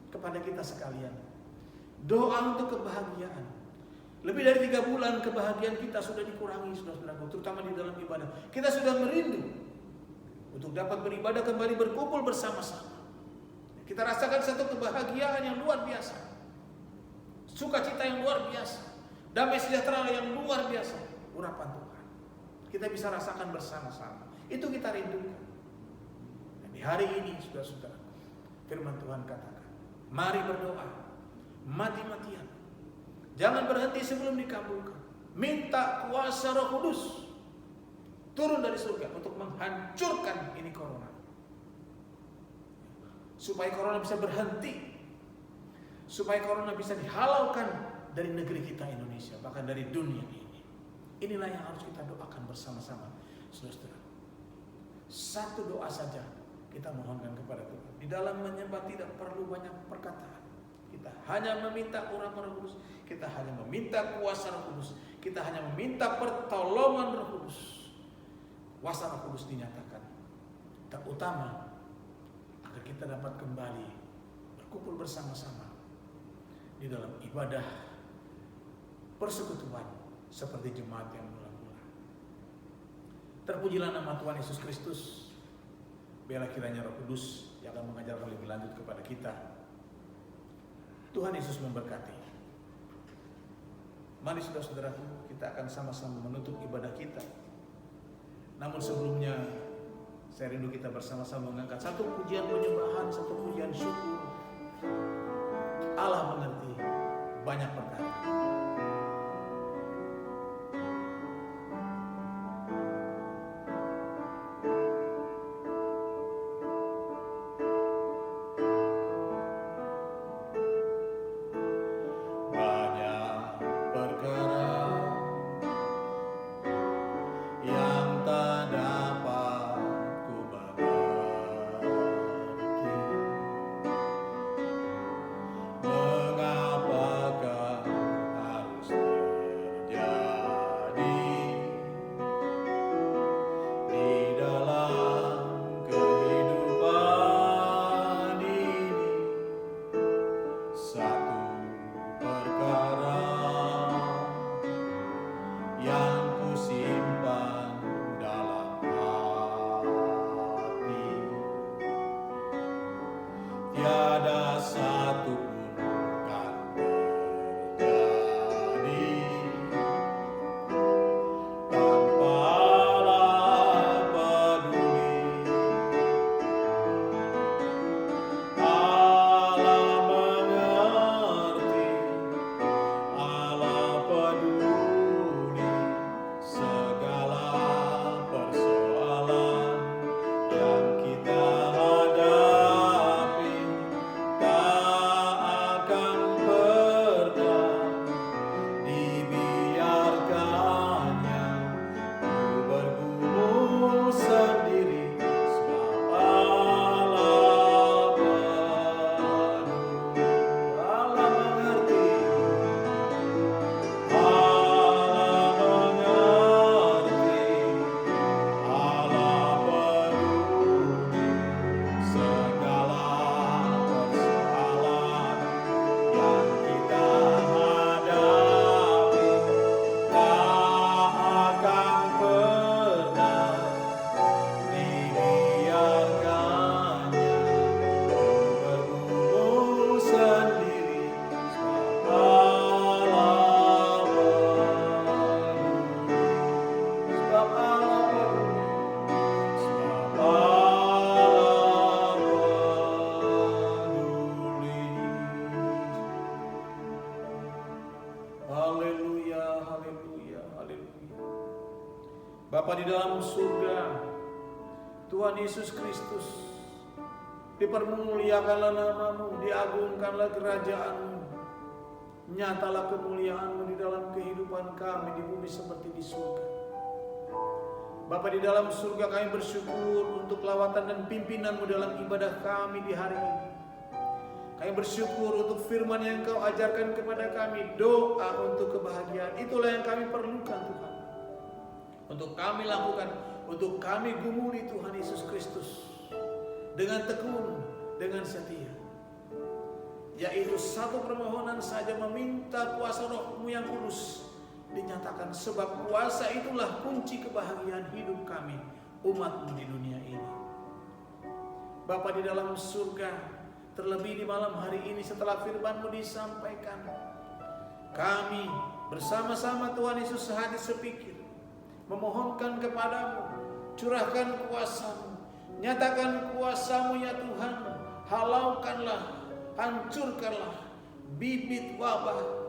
kepada kita sekalian. Doa untuk kebahagiaan. Lebih dari 3 bulan kebahagiaan kita sudah dikurangi, saudara-saudaraku, terutama di dalam ibadah. Kita sudah merindu untuk dapat beribadah kembali, berkumpul bersama-sama. Kita rasakan satu kebahagiaan yang luar biasa, sukacita yang luar biasa, damai sejahtera yang luar biasa, urapan Tuhan. Kita bisa rasakan bersama-sama. Itu kita rindukan. Dan di hari ini, saudara-saudara, firman Tuhan katakan, mari berdoa mati-matian. Jangan berhenti sebelum dikabulkan. Minta kuasa Roh Kudus turun dari surga untuk menghancurkan ini corona, supaya corona bisa berhenti, supaya corona bisa dihalaukan dari negeri kita Indonesia, bahkan dari dunia ini. Inilah yang harus kita doakan bersama-sama, saudara. Satu doa saja kita mohonkan kepada Tuhan. Di dalam menyembah tidak perlu banyak perkataan. Kita hanya meminta urapan Roh Kudus, kita hanya meminta kuasa Roh Kudus, kita hanya meminta pertolongan Roh Kudus. Kuasa Roh Kudus dinyatakan, terutama agar kita dapat kembali berkumpul bersama-sama di dalam ibadah persekutuan seperti jemaat yang mula-mula. Terpujilah nama Tuhan Yesus Kristus. Biarlah kiranya Roh Kudus yang akan mengajarkan lebih lanjut kepada kita. Tuhan Yesus memberkati. Mari saudara-saudaraku, kita akan sama-sama menutup ibadah kita. Namun sebelumnya, saya rindu kita bersama-sama mengangkat satu pujian penyembahan, satu pujian syukur. Allah mengerti banyak perkara. Yang tak dapat tiada satu pun kan terjadi tanpalah peduli. Allah mengerti, Allah peduli segala persoalan yang kita hadapi. Tak akan pernah dibiarkannya ku bergumul sendiri, sebab Allah peduli. Allah mengerti, Allah mengerti, Allah peduli segala persoalan yang kita hadapi. Tak akan pernah dibiarkannya bergumul sendiri, sebab Allah peduli. Sebab Allah peduli. Sebab Allah peduli. Haleluya, haleluya, haleluya. Bapa di dalam surga, Tuhan Yesus Kristus, dipermuliakanlah namamu, diagungkanlah kerajaanmu, nyatalah kemuliaanmu di dalam kehidupan kami di bumi seperti di surga. Bapa di dalam surga, kami bersyukur untuk lawatan dan pimpinanmu dalam ibadah kami di hari ini. Kami bersyukur untuk firman yang Kau ajarkan kepada kami, doa untuk kebahagiaan. Itulah yang kami perlukan Tuhan, untuk kami lakukan, untuk kami gumuli Tuhan Yesus Kristus dengan tekun, dengan setia. Yaitu satu permohonan saja, meminta kuasa Roh-Mu yang kudus dinyatakan, sebab kuasa itulah kunci kebahagiaan hidup kami, umat-Mu di dunia ini. Bapa di dalam surga, terlebih di malam hari ini setelah firman-Mu disampaikan, kami bersama-sama Tuhan Yesus sehati sepikir memohonkan kepadamu, curahkan kuasa-Mu, nyatakan kuasa-Mu ya Tuhan, halaukanlah, hancurkanlah bibit wabah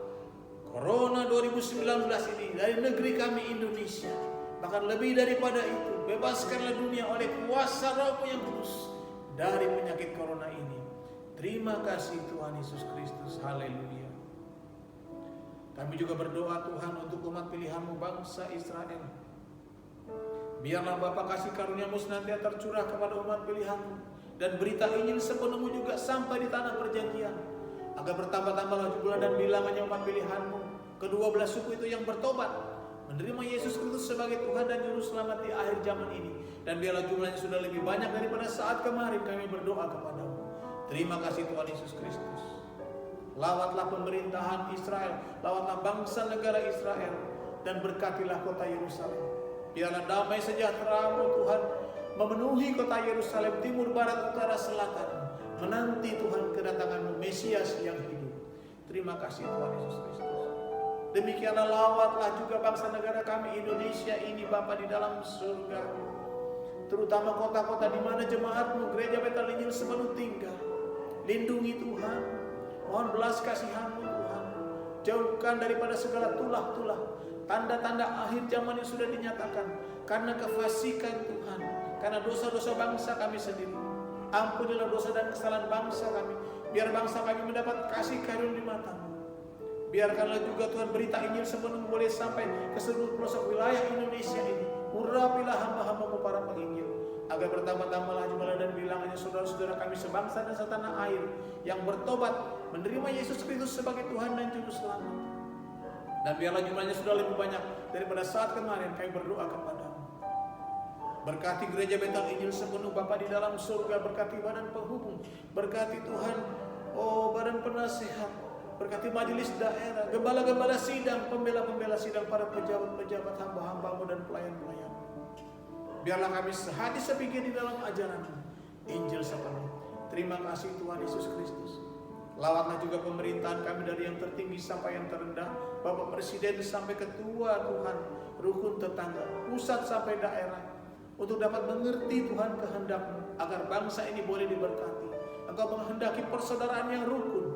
Corona 2019 ini dari negeri kami Indonesia. Bahkan lebih daripada itu, bebaskanlah dunia oleh kuasa Roh-Mu yang kudus dari penyakit Corona ini. Terima kasih Tuhan Yesus Kristus, haleluya. Kami juga berdoa Tuhan untuk umat pilihan-Mu bangsa Israel. Biarlah Bapa kasih karunia-Mu senantiasa tercurah kepada umat pilihan-Mu, dan berita Injil sepenuhnya juga sampai di tanah perjanjian, agar bertambah-tambahlah jumlah dan bilangannya umat pilihan-Mu, kedua belah suku itu yang bertobat, menerima Yesus Kristus sebagai Tuhan dan Juru Selamat di akhir zaman ini. Dan biarlah jumlahnya sudah lebih banyak daripada saat kemarin kami berdoa kepada-Mu. Terima kasih Tuhan Yesus Kristus. Lawatlah pemerintahan Israel, lawatlah bangsa negara Israel, dan berkatilah kota Yerusalem. Biarlah damai sejahtera-Mu Tuhan memenuhi kota Yerusalem, timur, barat, utara, selatan, menanti Tuhan kedatangan-Mu, Mesias yang hidup. Terima kasih Tuhan Yesus Kristus. Demikianlah lawatlah juga bangsa negara kami Indonesia ini Bapa di dalam surga, terutama kota-kota di mana jemaat-Mu, gereja Betel Injil sepenuh tinggal. Lindungi Tuhan, mohon belas kasihan-Mu Tuhan, jauhkan daripada segala tulah-tulah, tanda-tanda akhir zaman yang sudah dinyatakan, karena kefasikan Tuhan, karena dosa-dosa bangsa kami sendiri. Ampunilah dosa dan kesalahan bangsa kami, biar bangsa kami mendapat kasih karunia di mata-Mu. Biarkanlah juga Tuhan berita Injil sepenuhnya boleh sampai ke seluruh pelosok wilayah Indonesia ini. Urapilah hamba-hamba-Mu para penginjil, agar bertambah-tambahlah jumlah dan bilangannya saudara-saudara kami sebangsa dan setanah air yang bertobat, menerima Yesus Kristus sebagai Tuhan dan Juru Selamat. Dan biarlah jumlahnya sudah lebih banyak daripada saat kemarin kami berdoa kepada-Mu. Berkati gereja Betel Injil sepenuh Bapa di dalam surga, berkati badan penghubung, berkati Tuhan, badan penasehat, berkati majelis daerah, gembala-gembala sidang, pembela-pembela sidang, para pejabat-pejabat, hamba-hamba-Mu dan pelayan-pelayan. Biarlah kami sehati sepikir di dalam ajaran-Mu, Injil sepenuh. Terima kasih Tuhan Yesus Kristus. Lawatlah juga pemerintahan kami dari yang tertinggi sampai yang terendah, Bapak Presiden sampai ketua Tuhan, rukun tetangga, pusat sampai daerah, untuk dapat mengerti Tuhan kehendak-Mu, agar bangsa ini boleh diberkati. Engkau menghendaki persaudaraan yang rukun.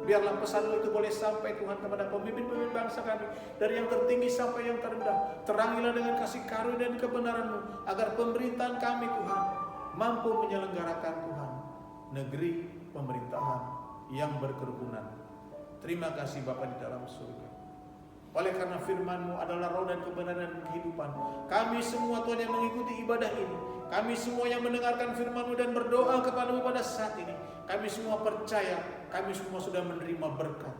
Biarlah pesan-Mu itu boleh sampai Tuhan kepada pemimpin-pemimpin bangsa kami, dari yang tertinggi sampai yang terendah. Terangilah dengan kasih karunia dan kebenaran-Mu, agar pemerintahan kami Tuhan mampu menyelenggarakan Tuhan negeri pemerintahan yang berkerukunan. Terima kasih Bapa di dalam surga. Oleh karena firman-Mu adalah roh dan kebenaran dan kehidupan, kami semua Tuhan yang mengikuti ibadah ini, kami semua yang mendengarkan firman-Mu dan berdoa kepada-Mu pada saat ini, kami semua percaya, kami semua sudah menerima berkat.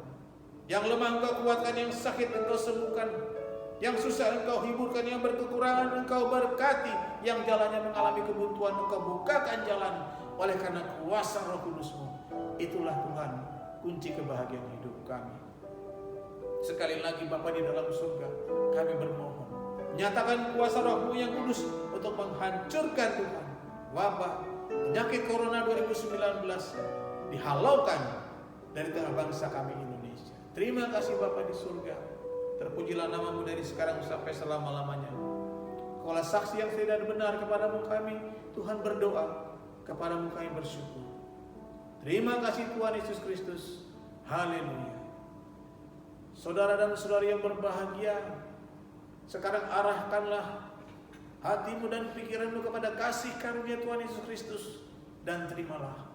Yang lemah Engkau kuatkan, yang sakit Engkau sembuhkan, yang susah Engkau hiburkan, yang berkekurangan Engkau berkati, yang jalannya mengalami kebuntuan Engkau bukakan jalan. Oleh karena kuasa Roh Kudus-Mu, itulah Tuhan kunci kebahagiaan hidup kami. Sekali lagi Bapa di dalam surga, kami bermohon, nyatakan kuasa Roh-Mu yang kudus untuk menghancurkan Tuhan wabah penyakit Corona 2019, dihalaukan dari tengah bangsa kami Indonesia. Terima kasih Bapa di surga. Terpujilah nama-Mu dari sekarang sampai selama-lamanya. Kaulah saksi yang tidak benar kepada-Mu kami, Tuhan berdoa, kepada-Mu kami bersyukur. Terima kasih Tuhan Yesus Kristus. Haleluya. Saudara dan saudari yang berbahagia, sekarang arahkanlah hatimu dan pikiranmu kepada kasih karunia Tuhan Yesus Kristus, dan terimalah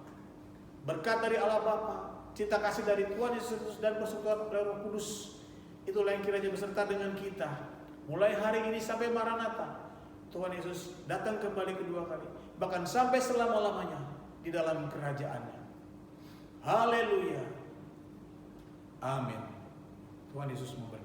berkat dari Allah Bapa, cinta kasih dari Tuhan Yesus Kristus, dan persekutuan Roh Kudus. Itulah yang kiranya beserta dengan kita mulai hari ini sampai Maranatha. Tuhan Yesus datang kembali kedua kali, bahkan sampai selama-lamanya di dalam kerajaan-Nya. Haleluya. Amin. Tuhan Yesus memberkati.